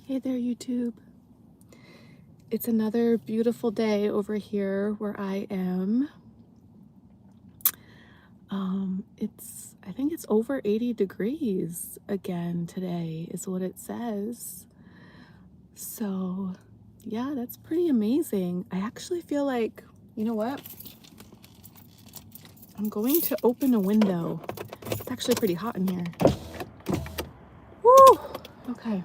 Hey there, YouTube. It's another beautiful day over here where I am. I think it's over 80 degrees again today is what it says. So yeah, that's pretty amazing. I actually feel like, you know what? I'm going to open a window. It's actually pretty hot in here. Woo! Okay.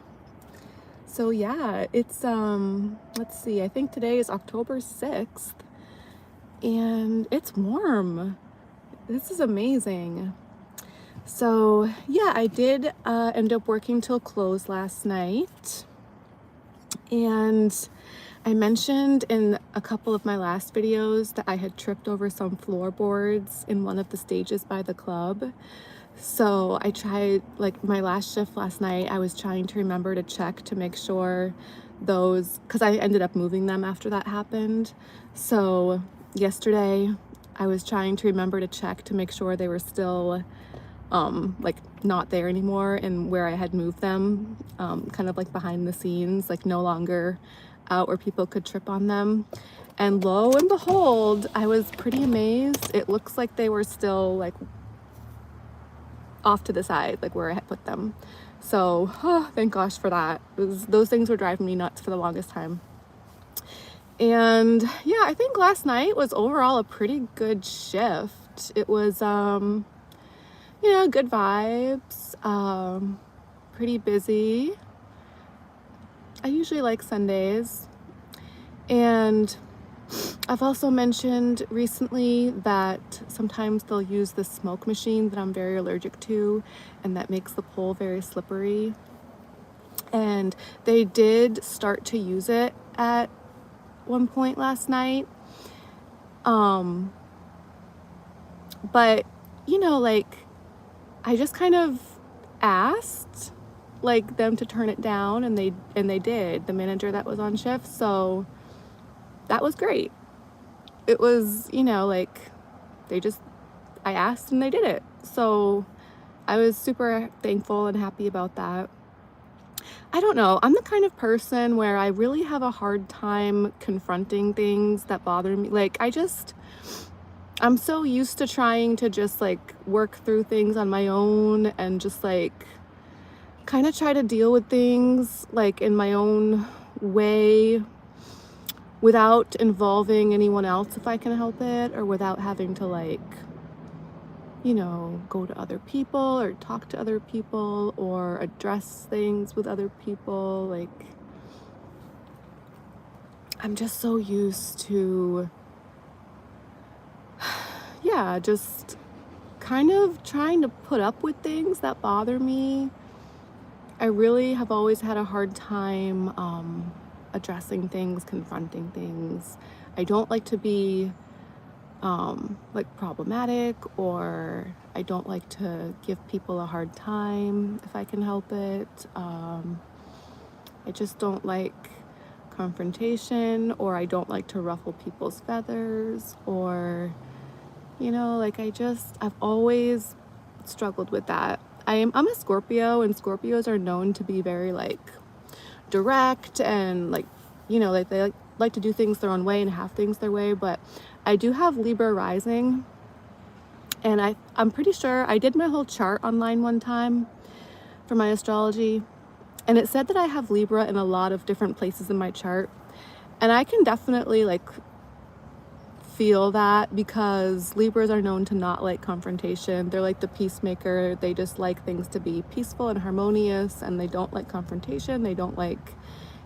So yeah, it's let's see, I think today is October 6th and it's warm. This is amazing. So yeah, I did end up working till close last night. And I mentioned in a couple of my last videos that I had tripped over some floorboards in one of the stages by the club. So I tried, like my last shift last night, I was trying to remember to check to make sure those, because I ended up moving them after that happened. So yesterday I was trying to remember to check to make sure they were still like not there anymore and where I had moved them, kind of like behind the scenes, like no longer out where people could trip on them. And lo and behold, I was pretty amazed. It looks like they were still like off to the side, like where I had put them. So thank gosh for that. Those things were driving me nuts for the longest time. And yeah, I think last night was overall a pretty good shift. It was you know, good vibes, pretty busy. I usually like Sundays. And I've also mentioned recently that sometimes they'll use the smoke machine that I'm very allergic to, and that makes the pole very slippery. And they did start to use it at one point last night. But, you know, like, I just kind of asked like them to turn it down, and they did, the manager that was on shift. So that was great. It was, you know, like I asked and they did it. So I was super thankful and happy about that. I don't know, I'm the kind of person where I really have a hard time confronting things that bother me. Like I'm so used to trying to just like work through things on my own and just like kind of try to deal with things like in my own way without involving anyone else if I can help it, or without having to like, you know, go to other people or talk to other people or address things with other people. Like I'm just so used to yeah, just kind of trying to put up with things that bother me. I really have always had a hard time addressing things, confronting things. I don't like to be like problematic, or I don't like to give people a hard time if I can help it. I just don't like confrontation, or I don't like to ruffle people's feathers, or you know, like I've always struggled with that. I'm a Scorpio, and Scorpios are known to be very like direct and like, you know, like they like to do things their own way and have things their way. But I do have Libra rising, and I'm pretty sure I did my whole chart online one time for my astrology, and it said that I have Libra in a lot of different places in my chart, and I can definitely like feel that, because Libras are known to not like confrontation. They're like the peacemaker. They just like things to be peaceful and harmonious, and they don't like confrontation. They don't like,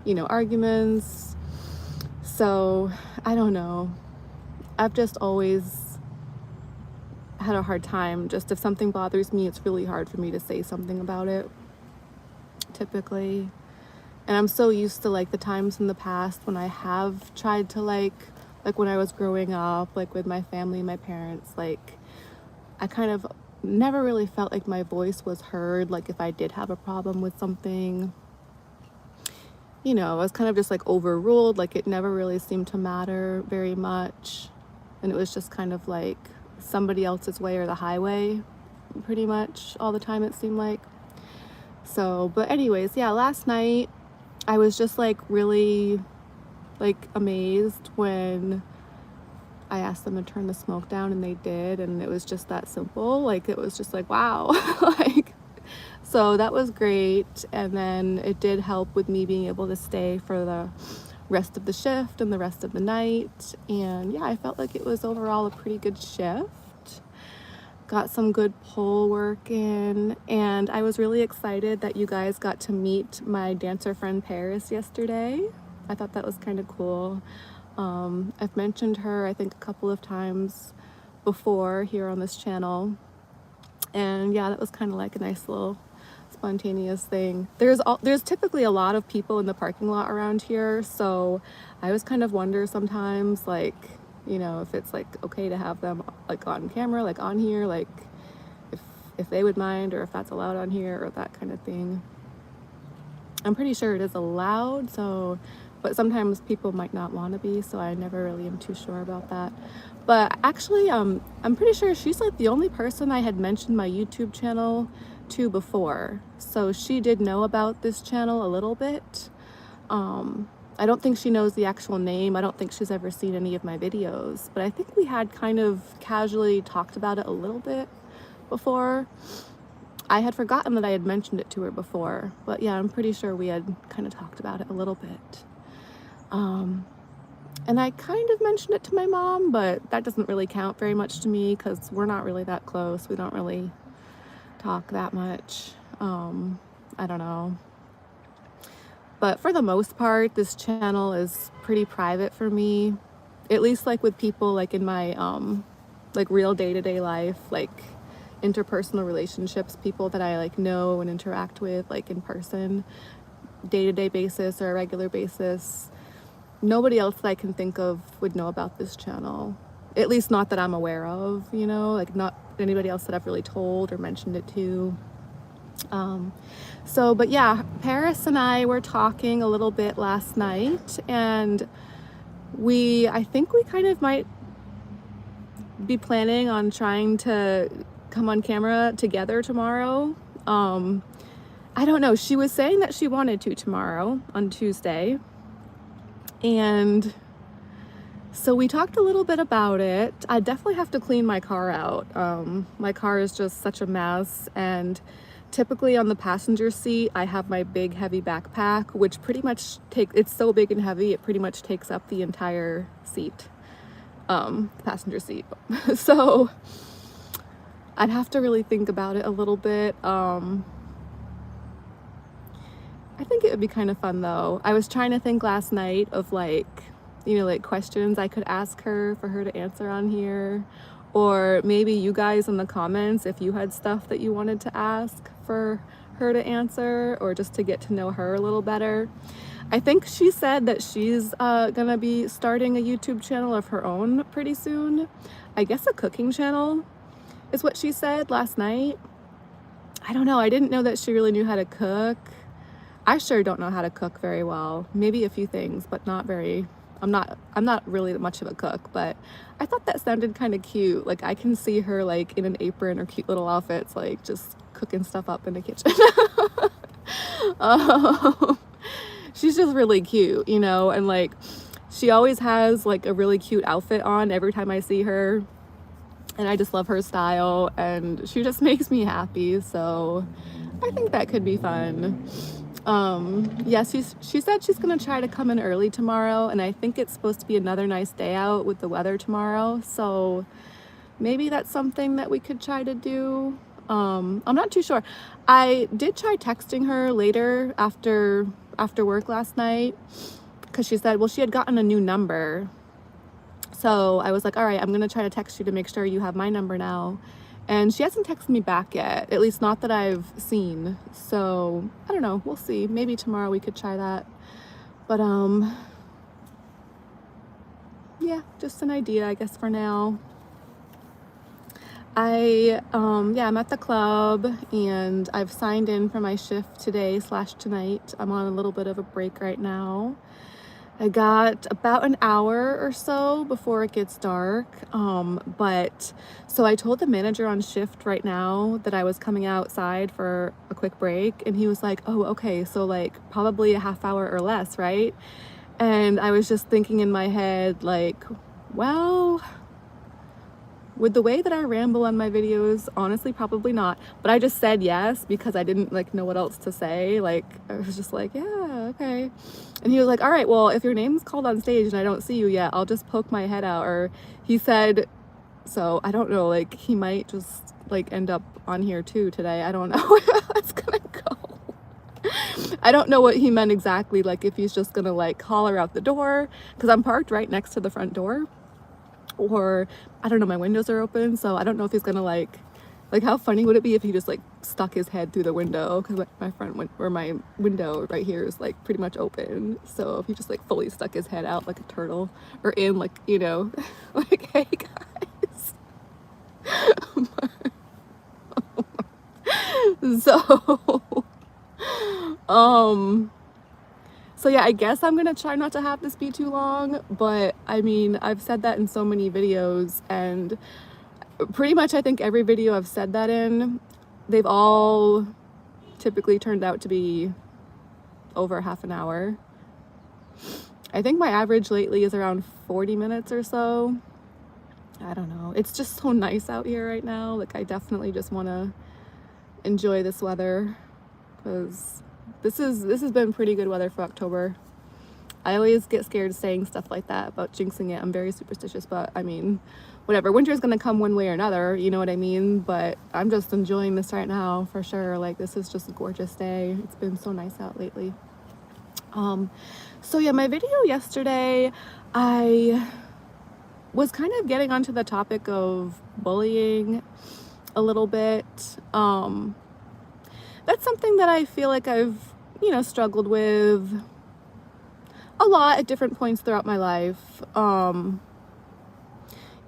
you know, arguments. So I don't know, I've just always had a hard time, just if something bothers me, it's really hard for me to say something about it typically. And I'm so used to like the times in the past when I have tried to like when I was growing up, like with my family, my parents, like I kind of never really felt like my voice was heard. Like if I did have a problem with something, you know, I was kind of just like overruled. Like it never really seemed to matter very much, and it was just kind of like somebody else's way or the highway pretty much all the time, it seemed like. So but anyways, yeah, last night I was just like really like amazed when I asked them to turn the smoke down, and they did, and it was just that simple. Like, it was just like, wow. Like, so that was great. And then it did help with me being able to stay for the rest of the shift and the rest of the night. And yeah, I felt like it was overall a pretty good shift. Got some good pole work in, and I was really excited that you guys got to meet my dancer friend Paris yesterday. I thought that was kind of cool. I've mentioned her, I think, a couple of times before here on this channel. And yeah, that was kind of like a nice little spontaneous thing. There's typically a lot of people in the parking lot around here, so I always kind of wonder sometimes, like, you know, if it's like okay to have them like on camera, like on here, like if they would mind, or if that's allowed on here, or that kind of thing. I'm pretty sure it is allowed, so, but sometimes people might not want to be, so I never really am too sure about that. But actually, I'm pretty sure she's like the only person I had mentioned my YouTube channel to before. So she did know about this channel a little bit. I don't think she knows the actual name. I don't think she's ever seen any of my videos, but I think we had kind of casually talked about it a little bit before. I had forgotten that I had mentioned it to her before, but yeah, I'm pretty sure we had kind of talked about it a little bit. And I kind of mentioned it to my mom, but that doesn't really count very much to me because we're not really that close. We don't really talk that much. I don't know. But for the most part, this channel is pretty private for me, at least like with people like in my like real day-to-day life, like interpersonal relationships, people that I like know and interact with like in person, day-to-day basis or a regular basis. Nobody else that I can think of would know about this channel, at least not that I'm aware of, you know, like not anybody else that I've really told or mentioned it to. But yeah, Paris and I were talking a little bit last night, and I think we kind of might be planning on trying to come on camera together tomorrow. I don't know. She was saying that she wanted to tomorrow on Tuesday. And so we talked a little bit about it. I definitely have to clean my car out. My car is just such a mess, and typically on the passenger seat, I have my big heavy backpack, which pretty much it's so big and heavy, it pretty much takes up the entire seat, passenger seat. So I'd have to really think about it a little bit. I think it would be kind of fun though. I was trying to think last night of like, you know, like questions I could ask her for her to answer on here, or maybe you guys in the comments if you had stuff that you wanted to ask for her to answer, or just to get to know her a little better. I think she said that she's gonna be starting a YouTube channel of her own pretty soon. I guess a cooking channel is what she said last night. I don't know. I didn't know that she really knew how to cook. I sure don't know how to cook very well. Maybe a few things, but not very. I'm not really much of a cook, but I thought that sounded kind of cute. Like I can see her like in an apron or cute little outfits, like just cooking stuff up in the kitchen. She's just really cute, you know, and like she always has like a really cute outfit on every time I see her, and I just love her style, and she just makes me happy. So I think that could be fun. Yeah, she said she's gonna try to come in early tomorrow, and I think it's supposed to be another nice day out with the weather tomorrow, so maybe that's something that we could try to do. I'm not too sure. I did try texting her later after work last night, because she said, well, she had gotten a new number. So I was like, all right, I'm gonna try to text you to make sure you have my number now. And she hasn't texted me back yet, at least not that I've seen. So I don't know, we'll see. Maybe tomorrow we could try that. But yeah, just an idea, I guess, for now. Yeah, I'm at the club, and I've signed in for my shift today/tonight. I'm on a little bit of a break right now. I got about an hour or so before it gets dark. But so I told the manager on shift right now that I was coming outside for a quick break, and he was like, "Oh, okay, so like probably a half hour or less, right?" And I was just thinking in my head, like, well, with the way that I ramble on my videos, honestly, probably not. But I just said yes because I didn't like know what else to say. Like, I was just like, yeah, okay. And he was like, all right, well, if your name's called on stage and I don't see you yet, I'll just poke my head out. Or he said, so I don't know, like he might just like end up on here too today. I don't know where that's gonna go. I don't know what he meant exactly, like if he's just gonna like holler out the door, because I'm parked right next to the front door, or I don't know, my windows are open, so I don't know if he's gonna like how funny would it be if he just like stuck his head through the window, because my front or my window right here is like pretty much open, so if he just like fully stuck his head out like a turtle, or in like, you know, like, hey guys. So um so yeah, I guess I'm gonna try not to have this be too long, but I mean, I've said that in so many videos, and pretty much I think every video I've said that in, they've all typically turned out to be over half an hour. I think my average lately is around 40 minutes or so. I don't know. It's just so nice out here right now. Like, I definitely just want to enjoy this weather, because this has been pretty good weather for October. I always get scared saying stuff like that about jinxing it. I'm very superstitious, but I mean, whatever. Winter's gonna come one way or another, you know what I mean? But I'm just enjoying this right now for sure. Like, this is just a gorgeous day. It's been so nice out lately. So yeah, my video yesterday, I was kind of getting onto the topic of bullying a little bit. That's something that I feel like I've, you know, struggled with a lot at different points throughout my life. You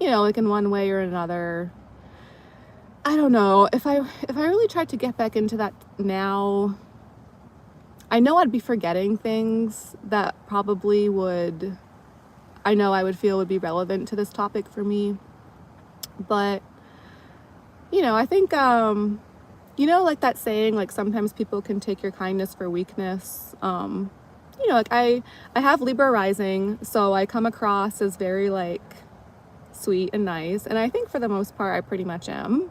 know, like in one way or another. I don't know, if I really tried to get back into that now, I know I'd be forgetting things that probably would, I know I would feel would be relevant to this topic for me. But, you know, I think, you know, like that saying, like sometimes people can take your kindness for weakness. You know, like I have Libra rising, so I come across as very like sweet and nice, and I think for the most part I pretty much am.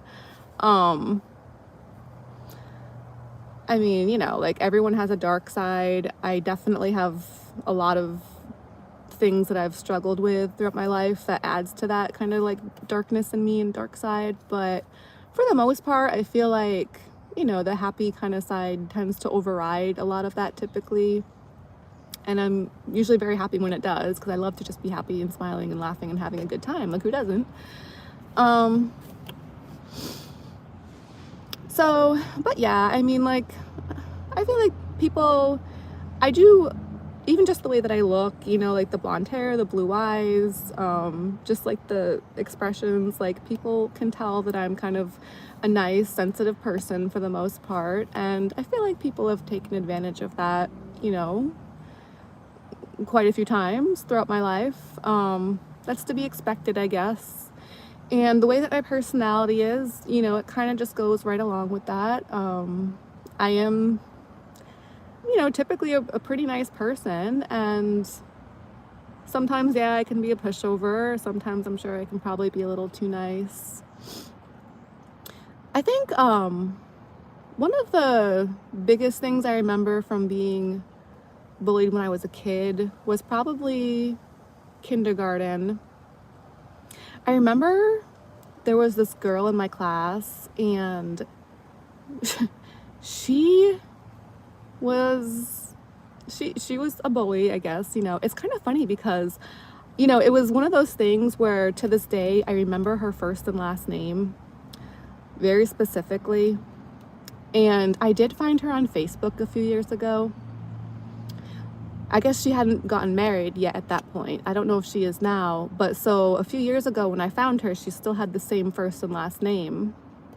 I mean, you know, like everyone has a dark side. I definitely have a lot of things that I've struggled with throughout my life that adds to that kind of like darkness in me and dark side, but for the most part I feel like, you know, the happy kind of side tends to override a lot of that typically. And I'm usually very happy when it does, because I love to just be happy and smiling and laughing and having a good time. Like, who doesn't? So, but yeah, I mean, like, I feel like people, I do, even just the way that I look, you know, like the blonde hair, the blue eyes, just like the expressions, like people can tell that I'm kind of a nice, sensitive person for the most part. And I feel like people have taken advantage of that, you know, quite a few times throughout my life. That's to be expected, I guess. And the way that my personality is, you know, it kind of just goes right along with that. I am, you know, typically a pretty nice person, and sometimes, yeah, I can be a pushover. Sometimes I'm sure I can probably be a little too nice. I think one of the biggest things I remember from being bullied when I was a kid was probably kindergarten. I remember there was this girl in my class, and she was a bully, I guess. You know, it's kind of funny because, you know, it was one of those things where to this day I remember her first and last name very specifically. And I did find her on Facebook a few years ago. I guess she hadn't gotten married yet at that point. I don't know if she is now, but so a few years ago when I found her, she still had the same first and last name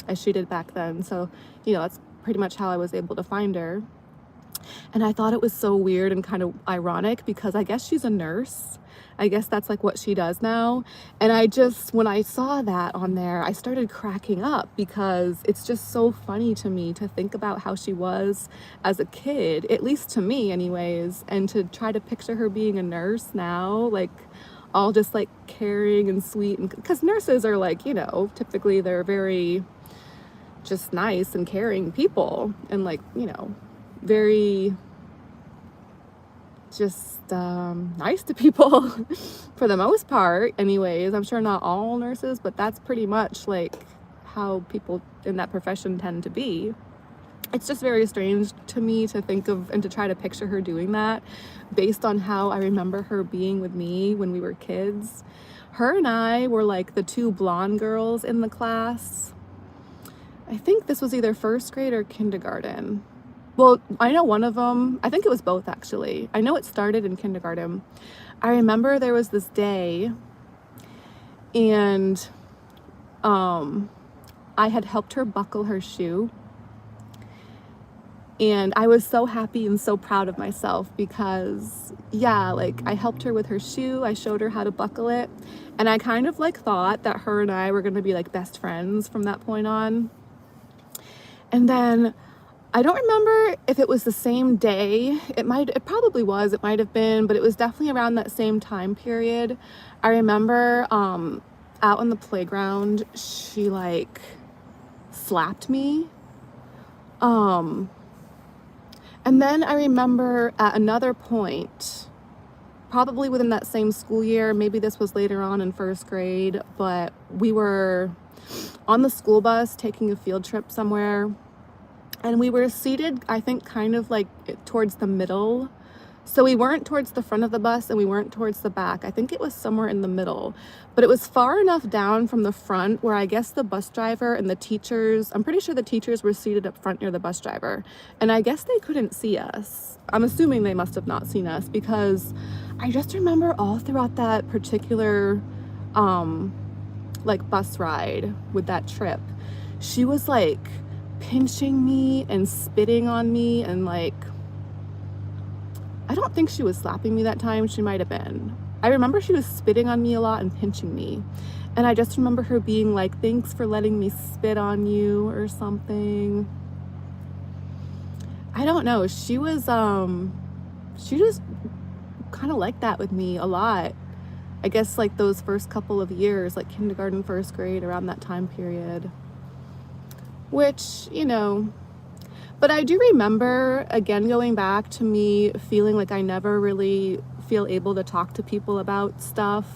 as she did back then. So, you know, that's pretty much how I was able to find her. And I thought it was so weird and kind of ironic because I guess she's a nurse. I guess that's like what she does now. And when I saw that on there, I started cracking up because it's just so funny to me to think about how she was as a kid, at least to me, anyways, and to try to picture her being a nurse now, like all just like caring and sweet. And because nurses are like, typically they're very just nice and caring people and like, very just nice to people for the most part anyways. I'm sure not all nurses, but that's pretty much like how people in that profession tend to be. It's just very strange to me to think of and to try to picture her doing that based on how I remember her being with me when we were kids. Her and I were like the two blonde girls in the class. I think this was either first grade or kindergarten. Well, I know one of them, I think it was both actually. I know it started in kindergarten. I remember there was this day and I had helped her buckle her shoe. And I was so happy and so proud of myself because, like I helped her with her shoe. I showed her how to buckle it. And I kind of like thought that her and I were going to be like best friends from that point on. And then I don't remember if it was the same day. It probably was, it might have been, but it was definitely around that same time period. I remember out on the playground, she like slapped me. And then I remember at another point, probably within that same school year, maybe this was later on in first grade, but we were on the school bus taking a field trip somewhere. And we were seated, I think, kind of like towards the middle. So we weren't towards the front of the bus and we weren't towards the back. I think it was somewhere in the middle. But it was far enough down from the front where I guess the bus driver and the teachers, I'm pretty sure the teachers were seated up front near the bus driver. And I guess they couldn't see us. I'm assuming they must have not seen us because I just remember all throughout that particular like bus ride with that trip, she was like pinching me and spitting on me and like, I don't think she was slapping me that time. She might have been. I remember she was spitting on me a lot and pinching me. And I just remember her being like, thanks for letting me spit on you or something. I don't know. She was she just kind of like that with me a lot. I guess like those first couple of years, like kindergarten, first grade, around that time period. Which, but I do remember, again, going back to me feeling like I never really feel able to talk to people about stuff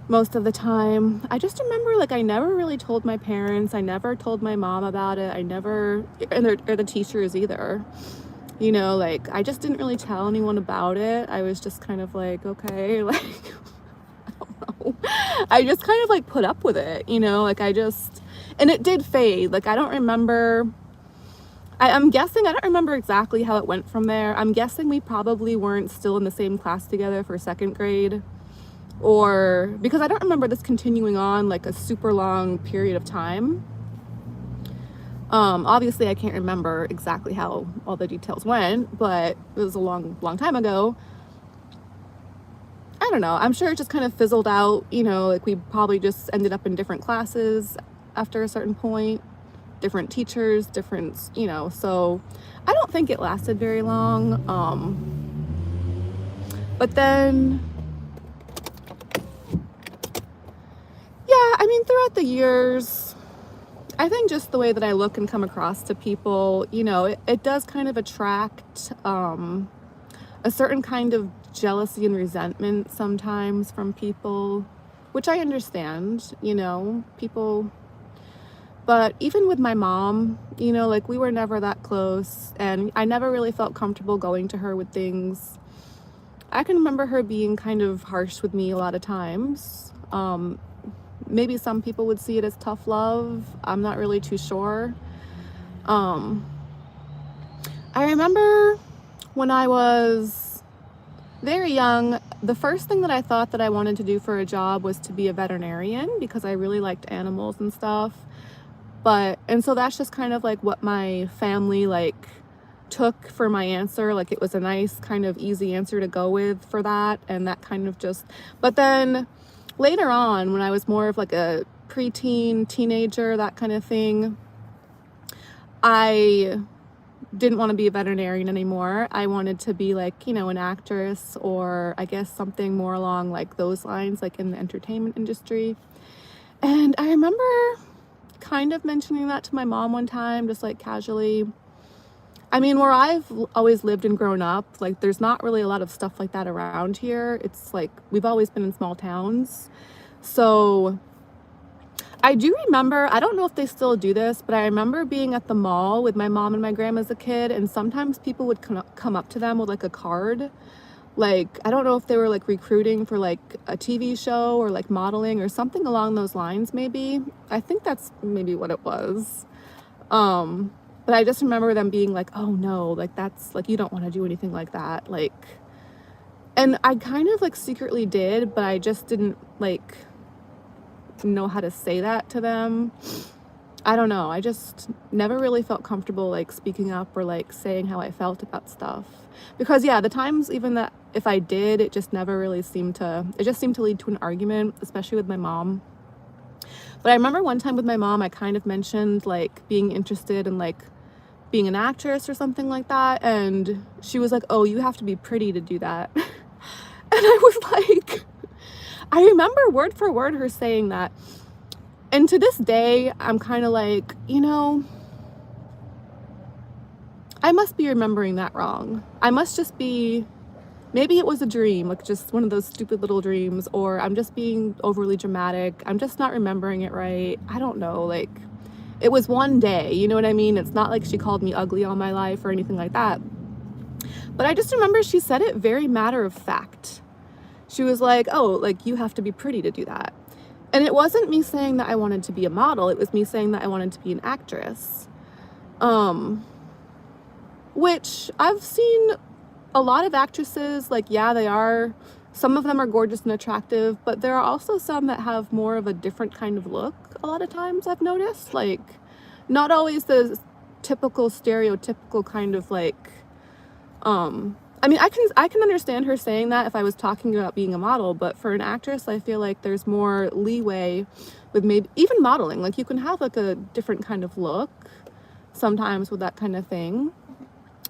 most of the time. I just remember like I never really told my parents. I never told my mom about it. I never, or the teachers either. Like I just didn't really tell anyone about it. I was just kind of like, okay, like, I don't know. I just kind of like put up with it, like and it did fade. Like, I don't remember, I'm guessing, I don't remember exactly how it went from there. I'm guessing we probably weren't still in the same class together for second grade, or because I don't remember this continuing on like a super long period of time. Obviously I can't remember exactly how all the details went, but it was a long time ago. I don't know. I'm sure it just kind of fizzled out, like we probably just ended up in different classes after a certain point, different teachers, different, so I don't think it lasted very long. But then, throughout the years, I think just the way that I look and come across to people, it does kind of attract a certain kind of jealousy and resentment sometimes from people, which I understand, people. But even with my mom, like we were never that close and I never really felt comfortable going to her with things. I can remember her being kind of harsh with me a lot of times. Maybe some people would see it as tough love. I'm not really too sure. I remember when I was very young, the first thing that I thought that I wanted to do for a job was to be a veterinarian because I really liked animals and stuff. And so that's just kind of like what my family like took for my answer. Like, it was a nice kind of easy answer to go with for that, and that kind of just, but then later on, when I was more of like a preteen, teenager, that kind of thing, I didn't want to be a veterinarian anymore. I wanted to be like, you know, an actress, or I guess something more along like those lines, like in the entertainment industry. And I remember kind of mentioning that to my mom one time, just like casually. I mean, where I've always lived and grown up, like, there's not really a lot of stuff like that around here. It's like, we've always been in small towns. So I do remember, I don't know if they still do this, but I remember being at the mall with my mom and my grandma as a kid, and sometimes people would come up to them with like a card. Like, I don't know if they were like recruiting for like a TV show or like modeling or something along those lines, maybe. I think that's maybe what it was. But I just remember them being like, oh no, like, that's like, you don't want to do anything like that. Like, and I kind of like secretly did, but I just didn't like know how to say that to them. I don't know. I just never really felt comfortable like speaking up or like saying how I felt about stuff. Because yeah, the times even that if I did, it just never really seemed to, it just seemed to lead to an argument, especially with my mom. But I remember one time with my mom, I kind of mentioned like being interested in like being an actress or something like that. And she was like, oh, you have to be pretty to do that. And I was like, I remember word for word her saying that. And to this day, I'm kind of like, you know, I must be remembering that wrong. I must just be, maybe it was a dream, like just one of those stupid little dreams, or I'm just being overly dramatic. I'm just not remembering it right. I don't know, like, it was one day, you know what I mean? It's not like she called me ugly all my life or anything like that. But I just remember she said it very matter of fact. She was like, oh, like, you have to be pretty to do that. And it wasn't me saying that I wanted to be a model. It was me saying that I wanted to be an actress. Which I've seen a lot of actresses, like, yeah, they are, some of them are gorgeous and attractive, but there are also some that have more of a different kind of look a lot of times, I've noticed. Like, not always the typical stereotypical kind of like, I mean, I can understand her saying that if I was talking about being a model, but for an actress, I feel like there's more leeway with maybe even modeling. Like, you can have like a different kind of look sometimes with that kind of thing.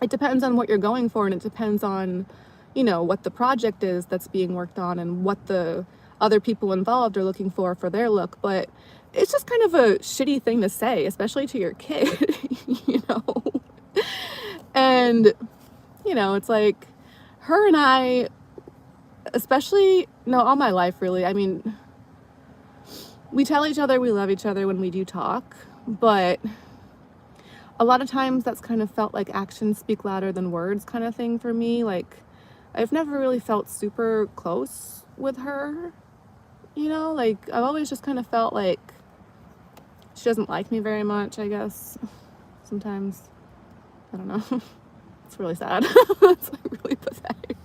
It depends on what you're going for, and it depends on, you know, what the project is that's being worked on and what the other people involved are looking for their look. But it's just kind of a shitty thing to say, especially to your kid, you know? And, you know, it's like, her and I, especially, no, all my life really, I mean, we tell each other we love each other when we do talk, but a lot of times that's kind of felt like actions speak louder than words kind of thing for me. Like, I've never really felt super close with her, you know? Like, I've always just kind of felt like she doesn't like me very much, I guess. Sometimes. I don't know. It's really sad. It's like really pathetic.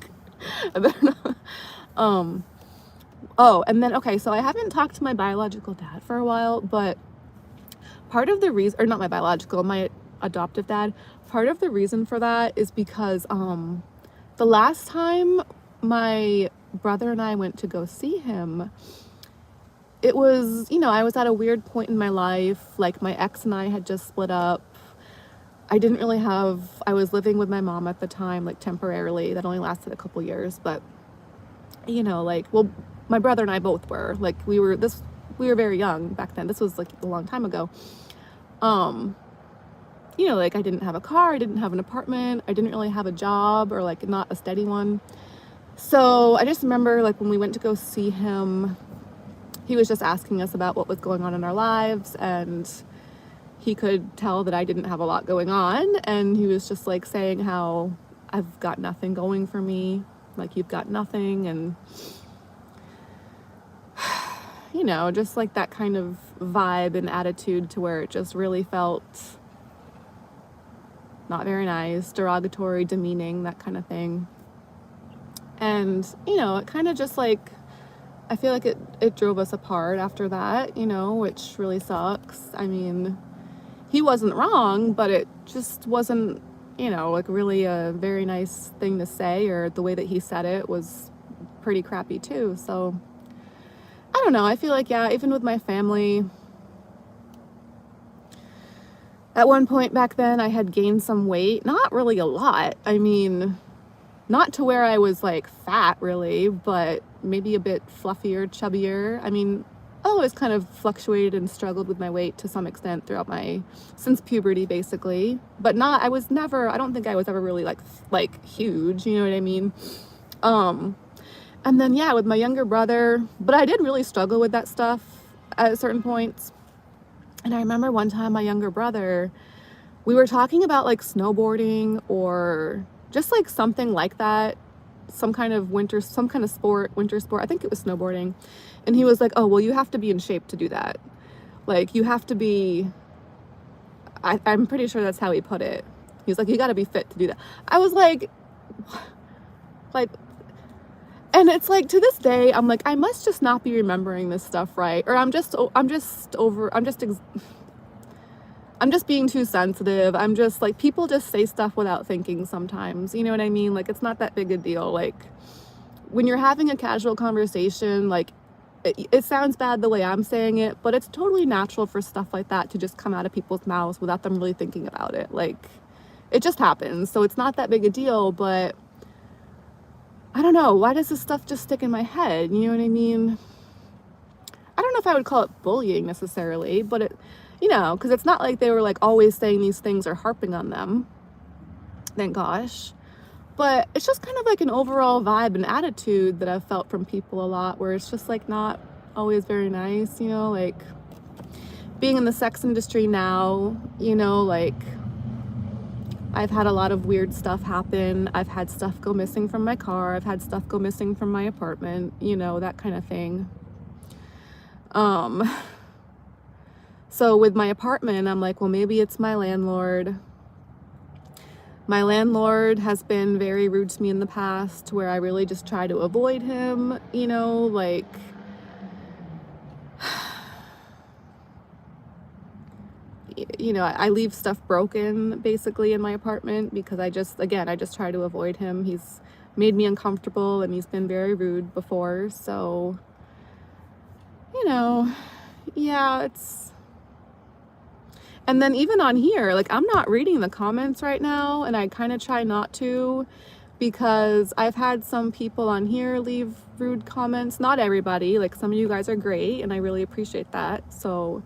I better not. Oh, and then, okay, so I haven't talked to my biological dad for a while, but part of the reason, or not my biological, my adoptive dad, part of the reason for that is because the last time my brother and I went to go see him, it was, you know, I was at a weird point in my life. Like, my ex and I had just split up. I didn't really have, I was living with my mom at the time, like temporarily. That only lasted a couple years, but, you know, like, well, my brother and I both were, like, we were very young back then. This was like a long time ago. You know, like, I didn't have a car, I didn't have an apartment, I didn't really have a job, or like not a steady one. So I just remember, like, when we went to go see him, he was just asking us about what was going on in our lives, and he could tell that I didn't have a lot going on, and he was just like saying how I've got nothing going for me, like, you've got nothing, and you know, just like that kind of vibe and attitude to where it just really felt not very nice, derogatory, demeaning, that kind of thing. And, you know, it kind of just like, I feel like it drove us apart after that, you know, which really sucks. I mean, he wasn't wrong, but it just wasn't like really a very nice thing to say, or the way that he said it was pretty crappy too. So I don't know. I feel like, yeah, even with my family, at one point back then, I had gained some weight. Not really a lot. I mean, not to where I was like fat really, but maybe a bit fluffier, chubbier. I mean, I always kind of fluctuated and struggled with my weight to some extent throughout since puberty basically. But I don't think I was ever really like huge, you know what I mean? And then, yeah, with my younger brother, but I did really struggle with that stuff at certain points. And I remember one time my younger brother, we were talking about like snowboarding or just like something like that, some kind of winter sport. I think it was snowboarding. And he was like, oh, well, you have to be in shape to do that. Like, you have to be, I'm pretty sure that's how he put it. He was like, you got to be fit to do that. I was like, and it's like, to this day, I'm like, I must just not be remembering this stuff right. Or I'm just being too sensitive. I'm just like, people just say stuff without thinking sometimes. You know what I mean? Like, it's not that big a deal. Like, when you're having a casual conversation, like, it sounds bad the way I'm saying it, but it's totally natural for stuff like that to just come out of people's mouths without them really thinking about it. Like, it just happens. So it's not that big a deal, but I don't know. Why does this stuff just stick in my head? You know what I mean? I don't know if I would call it bullying necessarily, but it, because it's not like they were like always saying these things or harping on them. Thank gosh. But it's just kind of like an overall vibe and attitude that I've felt from people a lot, where it's just like not always very nice, like being in the sex industry now, like I've had a lot of weird stuff happen. I've had stuff go missing from my car. I've had stuff go missing from my apartment, that kind of thing. So with my apartment, I'm like, well, maybe it's my landlord. My landlord has been very rude to me in the past, where I really just try to avoid him, like, I leave stuff broken basically in my apartment because I just try to avoid him. He's made me uncomfortable and he's been very rude before. So, yeah, and then even on here, like, I'm not reading the comments right now, and I kind of try not to, because I've had some people on here leave rude comments. Not everybody, like, some of you guys are great and I really appreciate that. So,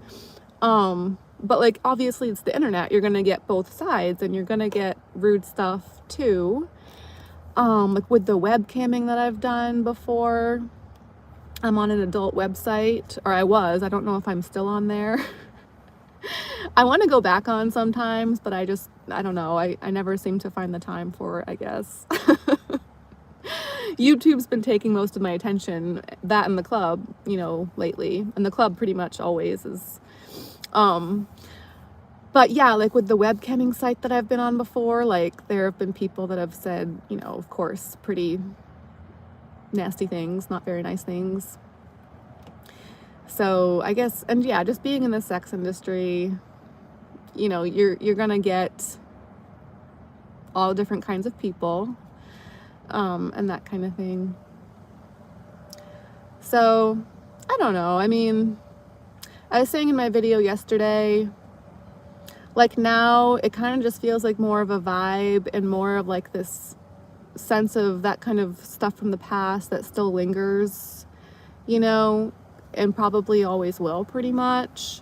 but like, obviously it's the internet. You're gonna get both sides and you're gonna get rude stuff too. Like with the webcamming that I've done before, I'm on an adult website, or I don't know if I'm still on there. I want to go back on sometimes, but I don't know. I never seem to find the time for it, I guess. YouTube's been taking most of my attention, that and the club, lately. And the club pretty much always is. But yeah, like with the webcamming site that I've been on before, like there have been people that have said, of course, pretty nasty things, not very nice things. So I guess, and yeah, just being in the sex industry, you're gonna get all different kinds of people, and that kind of thing. So I don't know. I mean, I was saying in my video yesterday, like now it kind of just feels like more of a vibe and more of like this sense of that kind of stuff from the past that still lingers, and probably always will pretty much.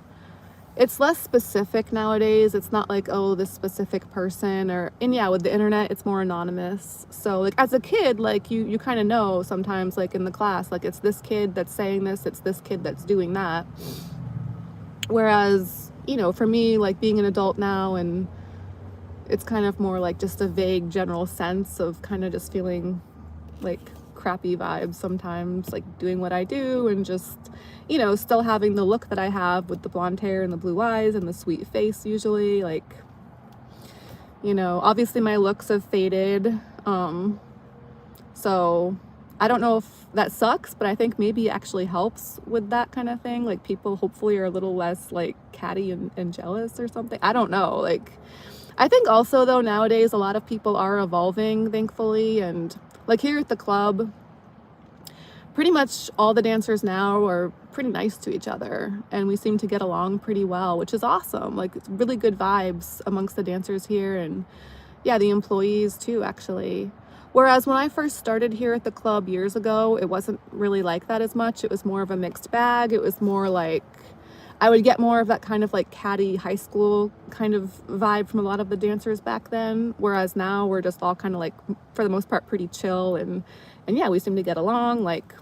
It's less specific nowadays. It's not like, oh, this specific person, and yeah, with the internet, it's more anonymous. So like as a kid, like you kind of know sometimes, like in the class, like it's this kid that's saying this, it's this kid that's doing that. Whereas, for me, like being an adult now, and it's kind of more like just a vague general sense of kind of just feeling like crappy vibes sometimes, like doing what I do and just, still having the look that I have with the blonde hair and the blue eyes and the sweet face usually, like, obviously my looks have faded. So I don't know if that sucks, but I think maybe it actually helps with that kind of thing. Like people hopefully are a little less like catty and jealous or something. I don't know. Like, I think also though nowadays a lot of people are evolving, thankfully, and like here at the club, pretty much all the dancers now are pretty nice to each other, and we seem to get along pretty well, which is awesome. Like it's really good vibes amongst the dancers here, and yeah, the employees too, actually. Whereas when I first started here at the club years ago, it wasn't really like that as much. It was more of a mixed bag. It was more like I would get more of that kind of like catty high school kind of vibe from a lot of the dancers back then. Whereas now we're just all kind of like, for the most part, pretty chill, and yeah, we seem to get along. Like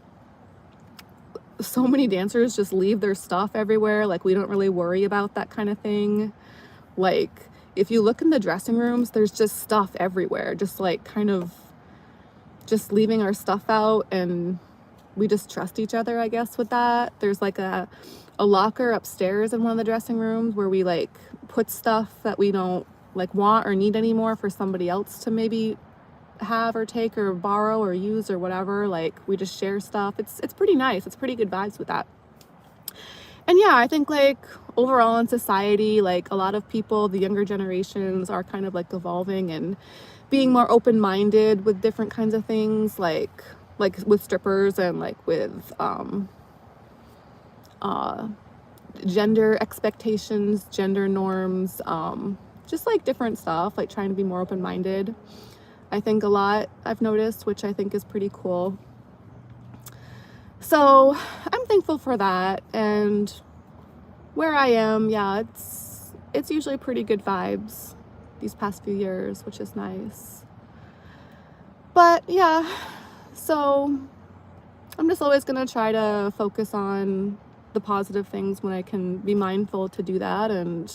so many dancers just leave their stuff everywhere. Like we don't really worry about that kind of thing. Like if you look in the dressing rooms, there's just stuff everywhere, just like kind of just leaving our stuff out, and we just trust each other, I guess, with that. There's like a locker upstairs in one of the dressing rooms where we like put stuff that we don't like want or need anymore for somebody else to maybe have or take or borrow or use or whatever. Like we just share stuff. It's pretty nice. It's pretty good vibes with that. And yeah, I think like overall in society, like a lot of people, the younger generations are kind of like evolving and being more open-minded with different kinds of things, like with strippers and like with gender expectations, gender norms, just like different stuff, like trying to be more open-minded. I think a lot I've noticed, which I think is pretty cool. So I'm thankful for that. And where I am, yeah, it's usually pretty good vibes these past few years, which is nice. But yeah, so I'm just always gonna try to focus on the positive things when I can be mindful to do that, and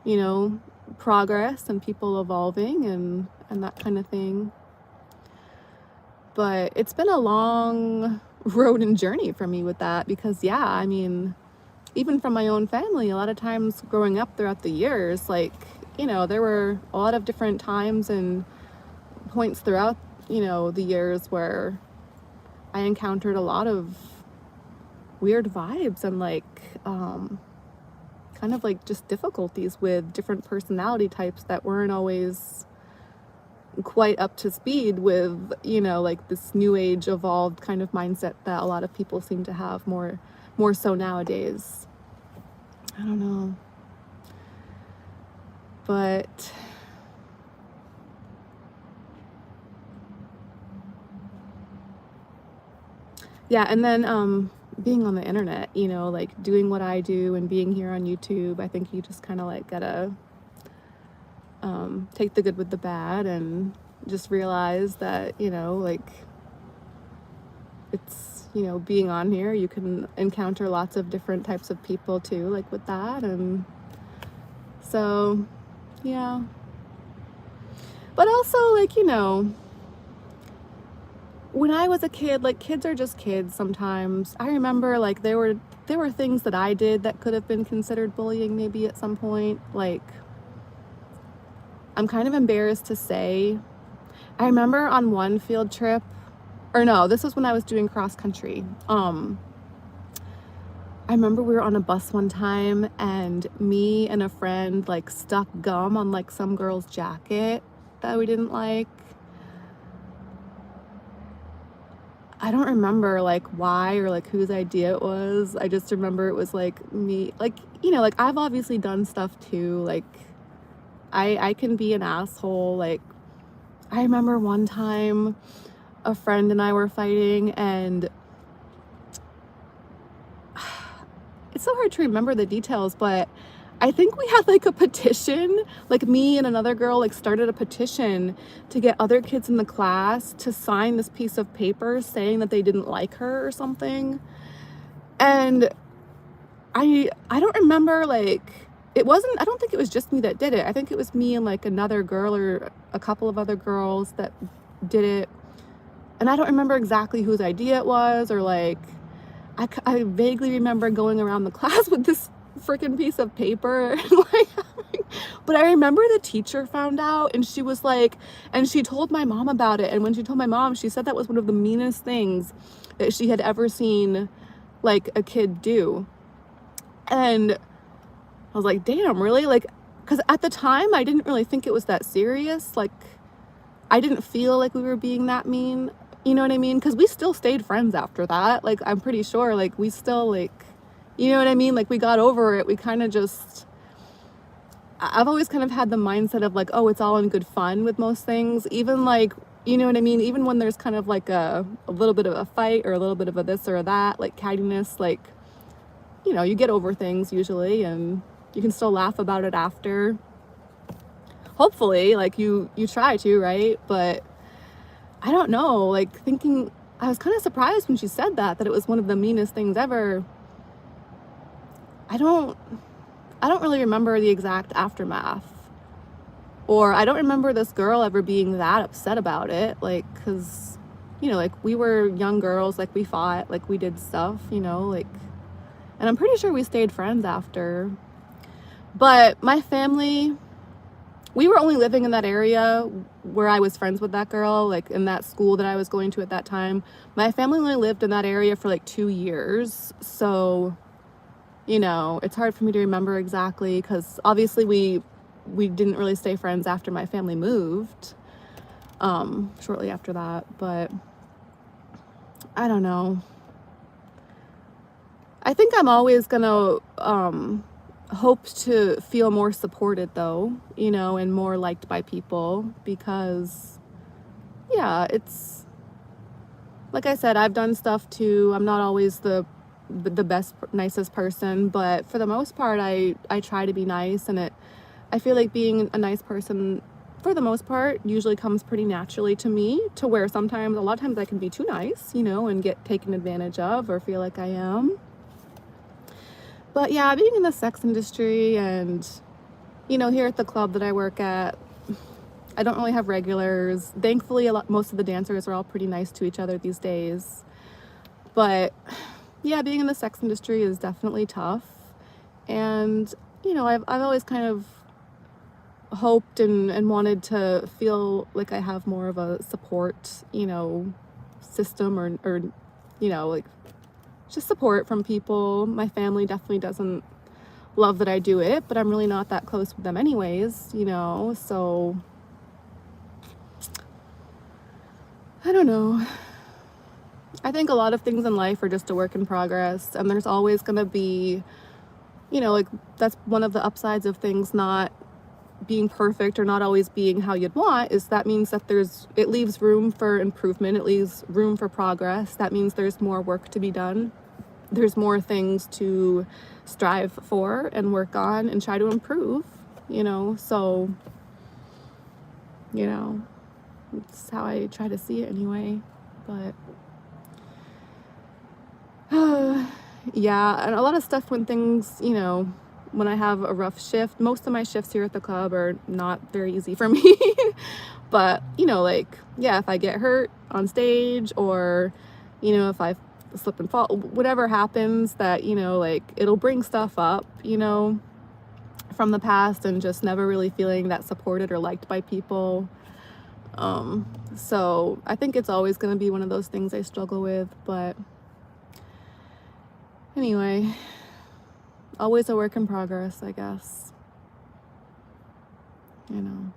you know, progress and people evolving and that kind of thing. But it's been a long road and journey for me with that, because yeah, I mean, even from my own family, a lot of times growing up throughout the years, like, you know, there were a lot of different times and points throughout, you know, the years where I encountered a lot of weird vibes and like kind of like just difficulties with different personality types that weren't always quite up to speed with, you know, like this new age evolved kind of mindset that a lot of people seem to have more so nowadays. I don't know. But yeah, and then being on the internet, you know, like doing what I do and being here on YouTube, I think you just kind of like gotta take the good with the bad and just realize that, you know, like it's, you know, being on here, you can encounter lots of different types of people too, like with that. And so, yeah. But also, like, you know, when I was a kid, like kids are just kids sometimes. I remember like there were things that I did that could have been considered bullying maybe at some point. Like, I'm kind of embarrassed to say, I remember on one field trip, or no, this was when I was doing cross country. I remember we were on a bus one time and me and a friend like stuck gum on like some girl's jacket that we didn't like. I don't remember like why or like whose idea it was. I just remember it was like me, like, you know, like I've obviously done stuff too. Like I can be an asshole. Like I remember one time a friend and I were fighting, and it's so hard to remember the details, but I think we had like a petition, like me and another girl like started a petition to get other kids in the class to sign this piece of paper saying that they didn't like her or something. And I don't remember, like it wasn't, I don't think it was just me that did it. I think it was me and like another girl or a couple of other girls that did it. And I don't remember exactly whose idea it was, or like I vaguely remember going around the class with this freaking piece of paper. Like, but I remember the teacher found out, and she was like, and she told my mom about it. And when she told my mom, she said that was one of the meanest things that she had ever seen like a kid do. And I was like, damn, really? Like, because at the time I didn't really think it was that serious. Like, I didn't feel like we were being that mean. You know what I mean? Because we still stayed friends after that. Like, I'm pretty sure, like, we still, like, you know what I mean? Like, we got over it. We kind of just, I've always kind of had the mindset of like, oh, it's all in good fun with most things. Even like, you know what I mean? Even when there's kind of like a little bit of a fight or a little bit of a this or a that, like cattiness, like, you know, you get over things usually and you can still laugh about it after. Hopefully, like you try to, right? But I don't know, like thinking, I was kind of surprised when she said that it was one of the meanest things ever. I don't really remember the exact aftermath. Or I don't remember this girl ever being that upset about it. Like, cause, you know, like we were young girls, like we fought, like we did stuff, you know, like, and I'm pretty sure we stayed friends after. But my family, we were only living in that area where I was friends with that girl, like in that school that I was going to at that time. My family only lived in that area for like 2 years. So, you know, it's hard for me to remember exactly because obviously we didn't really stay friends after my family moved, shortly after that. But I don't know. I think I'm always gonna hope to feel more supported though, you know, and more liked by people because yeah, it's like I said, I've done stuff too. I'm not always the best, nicest person, but for the most part I try to be nice, and I feel like being a nice person for the most part usually comes pretty naturally to me, to where sometimes, a lot of times I can be too nice, you know, and get taken advantage of or feel like I am. But yeah, being in the sex industry and, you know, here at the club that I work at, I don't really have regulars. Thankfully, most of the dancers are all pretty nice to each other these days. But yeah, being in the sex industry is definitely tough. And, you know, I've always kind of hoped and wanted to feel like I have more of a support, you know, system or you know, like just support from people. My family definitely doesn't love that I do it, but I'm really not that close with them anyways, you know, so I don't know. I think a lot of things in life are just a work in progress, and there's always going to be, you know, like that's one of the upsides of things not being perfect or not always being how you'd want, is that means that it leaves room for improvement, it leaves room for progress. That means there's more work to be done. There's more things to strive for and work on and try to improve, you know, so, you know, it's how I try to see it anyway. But yeah, and a lot of stuff when things, you know, when I have a rough shift, most of my shifts here at the club are not very easy for me. But, you know, like, yeah, if I get hurt on stage, or, you know, if I slip and fall, whatever happens, that, you know, like it'll bring stuff up, you know, from the past, and just never really feeling that supported or liked by people. So I think it's always going to be one of those things I struggle with. But anyway, always a work in progress, I guess, you know.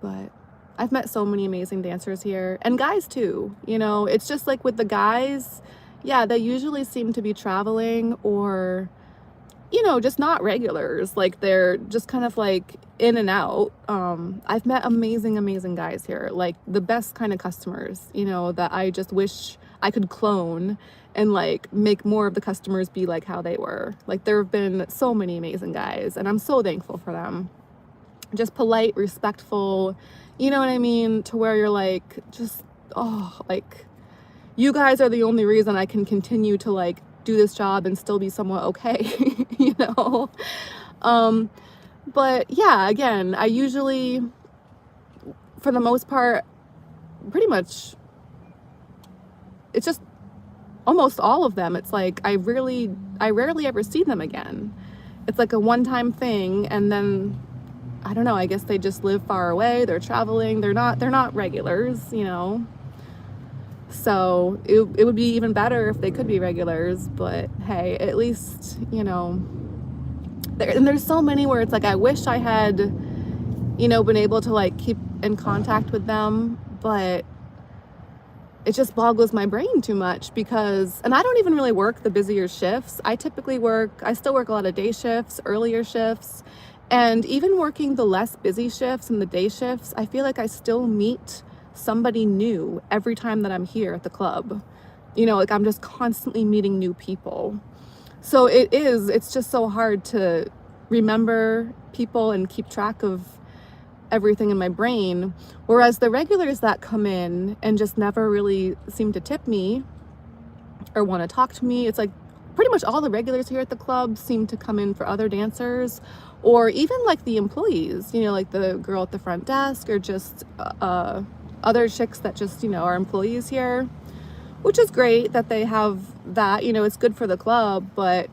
But I've met so many amazing dancers here, and guys too, you know. It's just like with the guys, yeah, they usually seem to be traveling, or, you know, just not regulars. Like they're just kind of like in and out. I've met amazing guys here, like the best kind of customers, you know, that I just wish I could clone and like make more of the customers be like how they were. Like there have been so many amazing guys, and I'm so thankful for them. Just polite, respectful, you know what I mean? To where you're like, just, oh, like, you guys are the only reason I can continue to like do this job and still be somewhat okay, you know? But yeah, again, I usually, for the most part, pretty much, it's just almost all of them. It's like, I rarely ever see them again. It's like a one-time thing, and then, I don't know, I guess they just live far away, they're traveling, they're not regulars, you know? So it would be even better if they could be regulars, but hey, at least, you know, and there's so many where it's like, I wish I had, you know, been able to like keep in contact with them, but it just boggles my brain too much because, and I don't even really work the busier shifts. I still work a lot of day shifts, earlier shifts, and even working the less busy shifts and the day shifts, I feel like I still meet somebody new every time that I'm here at the club. You know, like I'm just constantly meeting new people. So it's just so hard to remember people and keep track of everything in my brain. Whereas the regulars that come in and just never really seem to tip me or want to talk to me, it's like pretty much all the regulars here at the club seem to come in for other dancers, or even like the employees, you know, like the girl at the front desk, or just other chicks that just, you know, are employees here, which is great that they have that, you know, it's good for the club, but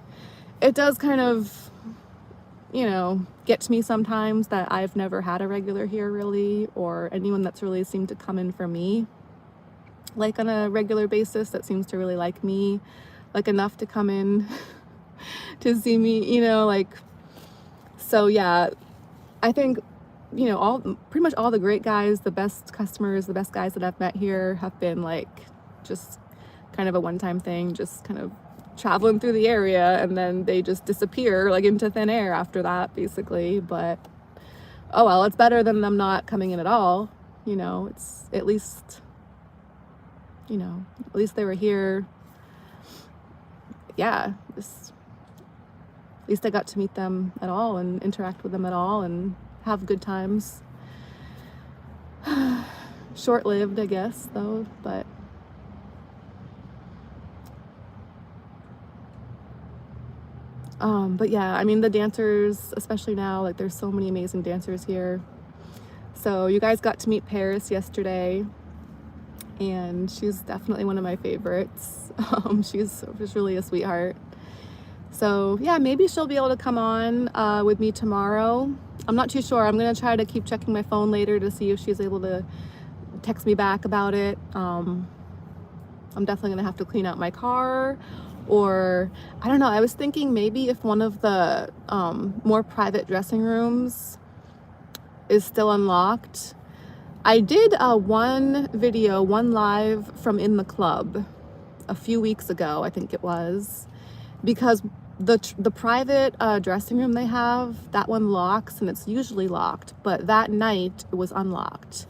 it does kind of, you know, get to me sometimes that I've never had a regular here really, or anyone that's really seemed to come in for me like on a regular basis that seems to really like me, like enough to come in to see me, you know, like, so yeah, I think, you know, pretty much all the great guys, the best customers, the best guys that I've met here have been like just kind of a one-time thing, just kind of traveling through the area, and then they just disappear like into thin air after that, basically. But oh well, it's better than them not coming in at all, you know. It's at least, you know, at least they were here. Yeah, at least I got to meet them at all and interact with them at all and have good times. Short-lived, I guess, though, but yeah, I mean, the dancers, especially now, like there's so many amazing dancers here. So you guys got to meet Paris yesterday, and she's definitely one of my favorites. She's really a sweetheart. So yeah, maybe she'll be able to come on with me tomorrow. I'm not too sure. I'm gonna try to keep checking my phone later to see if she's able to text me back about it. I'm definitely gonna have to clean out my car, or I don't know, I was thinking maybe if one of the more private dressing rooms is still unlocked. I did one live from in the club a few weeks ago, I think it was, because the private dressing room they have, that one locks, and it's usually locked, but that night it was unlocked.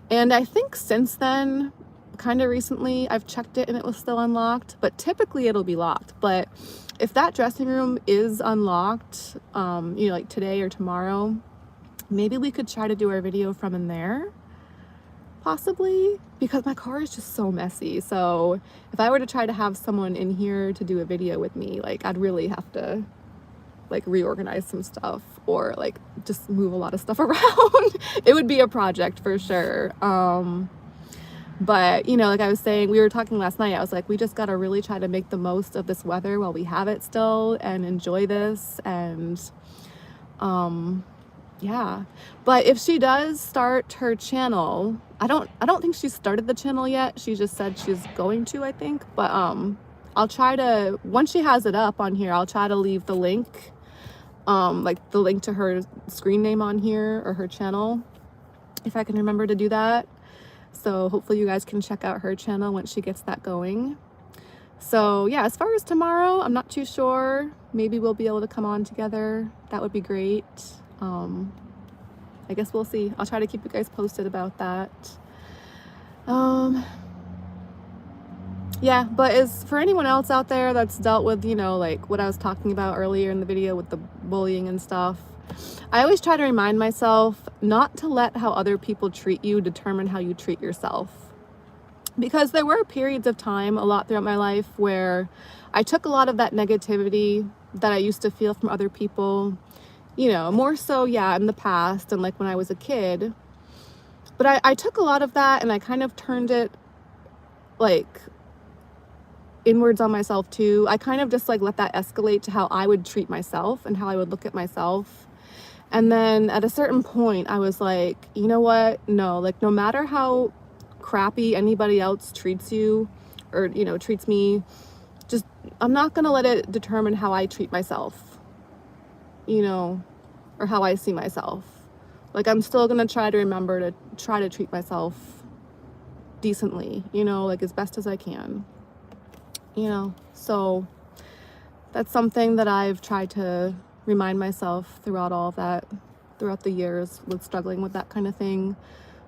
And I think since then, kind of recently, I've checked it and it was still unlocked, but typically it'll be locked. But if that dressing room is unlocked, you know, like today or tomorrow, maybe we could try to do our video from in there, possibly, because my car is just so messy. So if I were to try to have someone in here to do a video with me, like I'd really have to like reorganize some stuff, or like just move a lot of stuff around. It would be a project for sure. But you know, like I was saying, we were talking last night, I was like, we just got to really try to make the most of this weather while we have it still, and enjoy this. And yeah, but if she does start her channel, I don't think she started the channel yet. She just said she's going to, I think. But I'll try to, once she has it up on here, I'll try to leave the link, like the link to her screen name on here, or her channel, if I can remember to do that. So hopefully you guys can check out her channel once she gets that going. So yeah, as far as tomorrow, I'm not too sure. Maybe we'll be able to come on together. That would be great. I guess we'll see. I'll try to keep you guys posted about that. Yeah, but as for anyone else out there that's dealt with, you know, like what I was talking about earlier in the video with the bullying and stuff, I always try to remind myself not to let how other people treat you determine how you treat yourself. Because there were periods of time a lot throughout my life where I took a lot of that negativity that I used to feel from other people, you know, more so, yeah, in the past and like when I was a kid. But I took a lot of that and I kind of turned it like inwards on myself too. I kind of just like let that escalate to how I would treat myself and how I would look at myself. And then at a certain point I was like, you know what? No, like no matter how crappy anybody else treats you or, you know, treats me, just, I'm not gonna let it determine how I treat myself, you know, or how I see myself. Like, I'm still gonna try to remember to try to treat myself decently, you know, like as best as I can, you know. So that's something that I've tried to remind myself throughout all of that, throughout the years with struggling with that kind of thing.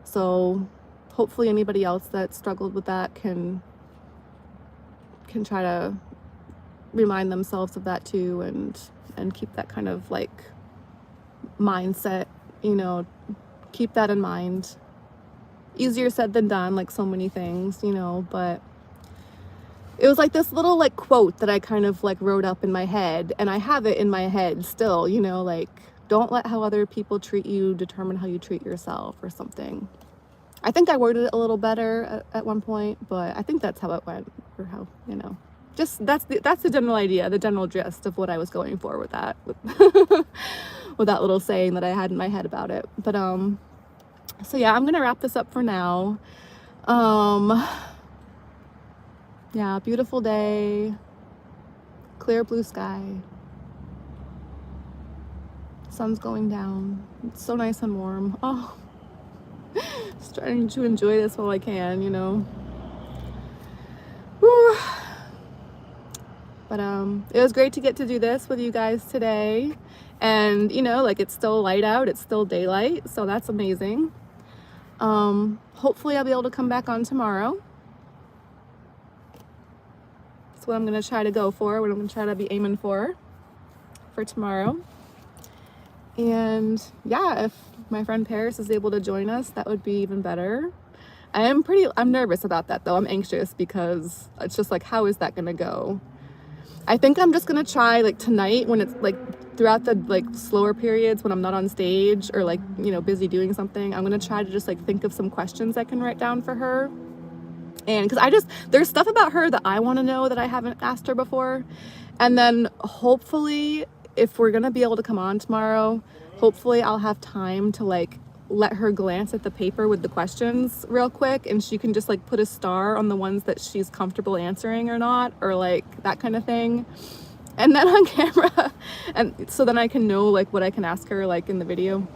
So hopefully anybody else that struggled with that can try to remind themselves of that too, and keep that kind of like mindset, you know, keep that in mind. Easier said than done, like so many things, you know, but it was like this little like quote that I kind of like wrote up in my head, and I have it in my head still, you know, like, don't let how other people treat you determine how you treat yourself, or something. I think I worded it a little better at one point, but I think that's how it went, or how, you know, just that's the general idea, the general gist of what I was going for with that, with that little saying that I had in my head about it. But so yeah, I'm gonna wrap this up for now. Yeah, beautiful day, clear blue sky, sun's going down, it's so nice and warm. Oh, just trying to enjoy this while I can, you know. Whew. But it was great to get to do this with you guys today, and you know, like, it's still light out, it's still daylight, so that's amazing. Hopefully I'll be able to come back on tomorrow. That's what I'm gonna try to go for, what I'm gonna try to be aiming for tomorrow. And yeah, if my friend Paris is able to join us, that would be even better. I'm nervous about that though. I'm anxious because it's just like, how is that gonna go? I think I'm just gonna try, like, tonight, when it's like throughout the like slower periods when I'm not on stage or like, you know, busy doing something, I'm gonna try to just like think of some questions I can write down for her. And because there's stuff about her that I want to know that I haven't asked her before. And then hopefully, if we're gonna be able to come on tomorrow, hopefully I'll have time to like let her glance at the paper with the questions real quick, and she can just like put a star on the ones that she's comfortable answering or not, or like that kind of thing. And then on camera, and so then I can know like what I can ask her like in the video,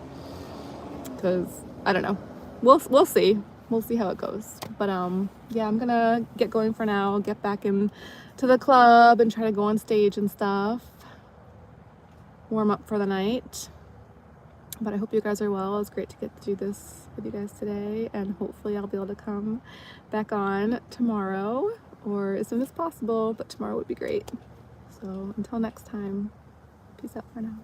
because I don't know, we'll see how it goes. But yeah, I'm gonna get going for now, get back in to the club and try to go on stage and stuff, warm up for the night. But I hope you guys are well. It was great to get to do this with you guys today, and hopefully I'll be able to come back on tomorrow, or as soon as possible, but tomorrow would be great. So until next time, peace out for now.